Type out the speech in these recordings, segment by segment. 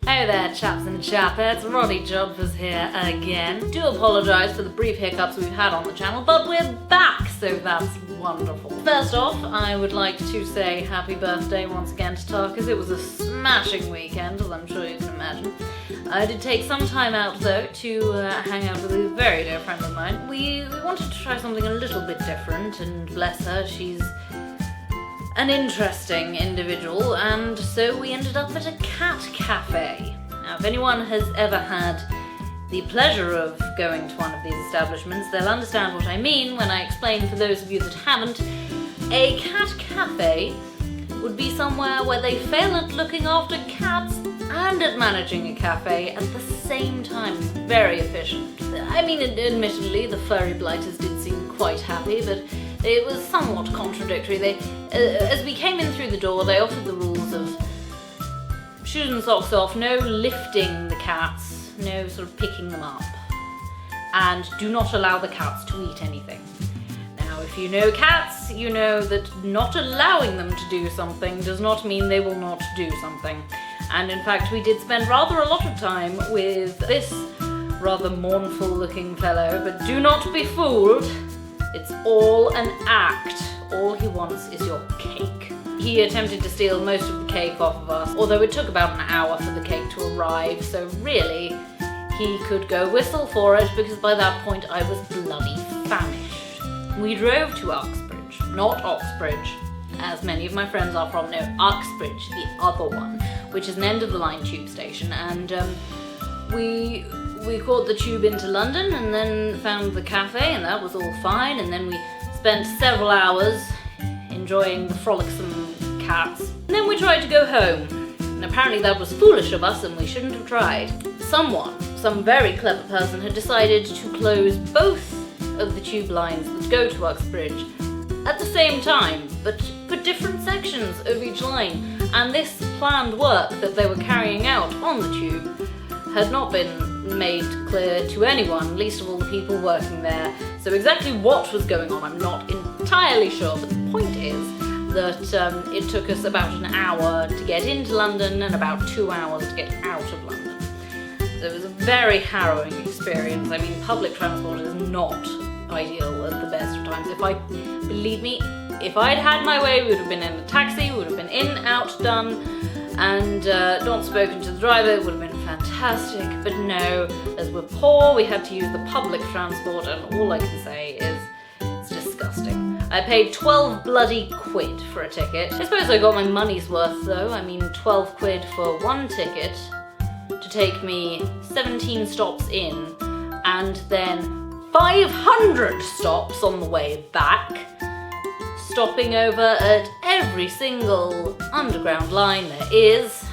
Hey there, chaps and chapettes, Roddy Jodphurs here again. Do apologise for the brief hiccups we've had on the channel, but we're back, so that's wonderful. First off, I would like to say happy birthday once again to Tarkus. It was a smashing weekend, as I'm sure you can imagine. I did take some time out, though, to hang out with a very dear friend of mine. We wanted to try something a little bit different, and bless her, she's an interesting individual, and so we ended up at a cat cafe. Now, if anyone has ever had the pleasure of going to one of these establishments, they'll understand what I mean when I explain. For those of you that haven't, a cat cafe would be somewhere where they fail at looking after cats and at managing a cafe at the same time. Very efficient. I mean, admittedly, the furry blighters did seem quite happy, but it was somewhat contradictory. As we came in through the door, they offered the rules of shoes and socks off, no lifting the cats, no sort of picking them up, and do not allow the cats to eat anything. Now, if you know cats, you know that not allowing them to do something does not mean they will not do something. And in fact, we did spend rather a lot of time with this rather mournful looking fellow, but do not be fooled. It's all an act. All he wants is your cake. He attempted to steal most of the cake off of us, although it took about an hour for the cake to arrive, so really, he could go whistle for it, because by that point I was bloody famished. We drove to Uxbridge, not Oxbridge, as many of my friends are from. No, Uxbridge, the other one, which is an end-of-the-line tube station, and we caught the tube into London and then found the cafe, and that was all fine, and then we spent several hours enjoying the frolicsome cats. And then we tried to go home, and apparently that was foolish of us and we shouldn't have tried. Some very clever person had decided to close both of the tube lines that go to Uxbridge at the same time, but for different sections of each line, and this planned work that they were carrying out on the tube had not been made clear to anyone, least of all the people working there. So exactly what was going on, I'm not entirely sure, but the point is that it took us about an hour to get into London and about 2 hours to get out of London. So it was a very harrowing experience. I mean, public transport is not ideal at the best of times. Believe me, if I'd had my way, we would have been in a taxi, we would have been in, out, done, and not spoken to the driver. It would have been fantastic, but no, as we're poor, we had to use the public transport, and all I can say is it's disgusting. I paid 12 bloody quid for a ticket. I suppose I got my money's worth though. I mean, 12 quid for one ticket to take me 17 stops in, and then 500 stops on the way back, stopping over at every single underground line there is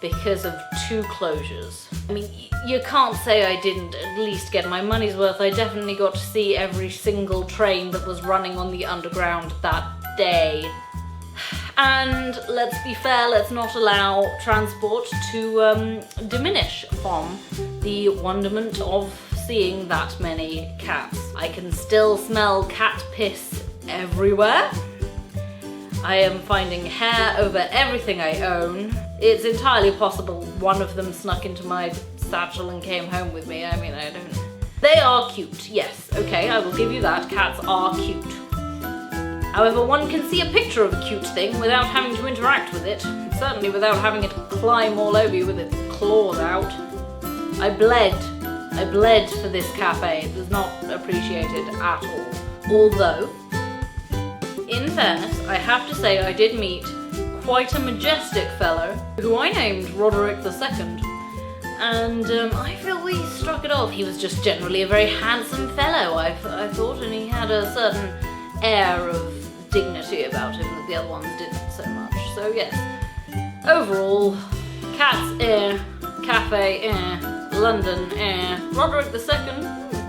because of 2 closures. I mean, you can't say I didn't at least get my money's worth. I definitely got to see every single train that was running on the underground that day. And let's be fair, let's not allow transport to diminish from the wonderment of seeing that many cats. I can still smell cat piss everywhere. I am finding hair over everything I own. It's entirely possible one of them snuck into my satchel and came home with me. I mean, I don't... They are cute, yes, okay, I will give you that. Cats are cute. However, one can see a picture of a cute thing without having to interact with it. Certainly without having it climb all over you with its claws out. I bled for this cafe. It was not appreciated at all. Although, in fairness, I have to say I did meet quite a majestic fellow who I named Roderick II, and I feel we struck it off. He was just generally a very handsome fellow, I thought, and he had a certain air of dignity about him that the other ones didn't so much. So yes, overall, cats, cafe, London, Roderick II,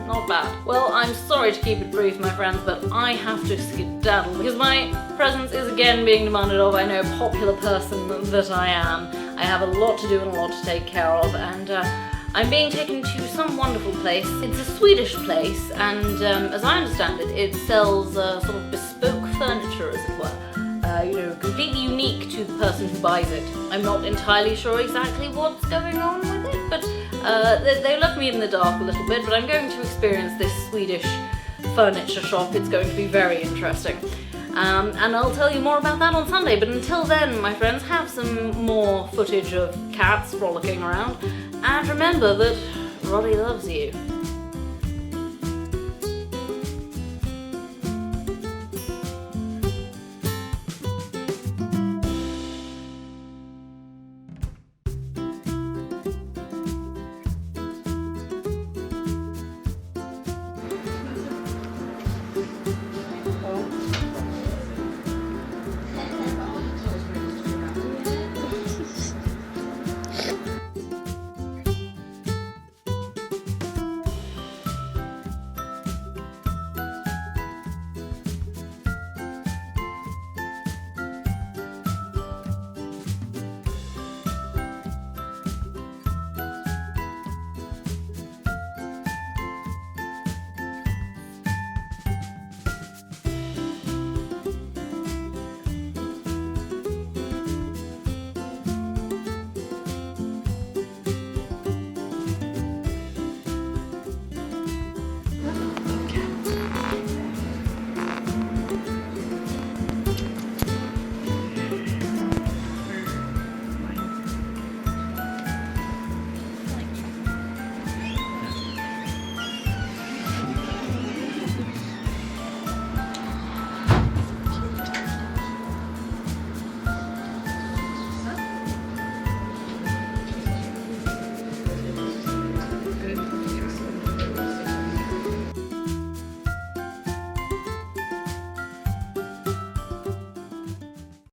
not bad. Well, I'm sorry to keep it brief, my friends, but I have to skedaddle because my presence is again being demanded of. I know, popular person that I am. I have a lot to do and a lot to take care of, and I'm being taken to some wonderful place. It's a Swedish place, and as I understand it, it sells sort of bespoke furniture, as it were. completely unique to the person who buys it. I'm not entirely sure exactly what's going on with it, but they left me in the dark a little bit, but I'm going to experience this Swedish furniture shop. It's going to be very interesting. And I'll tell you more about that on Sunday, but until then, my friends, have some more footage of cats frolicking around, and remember that Roddy loves you.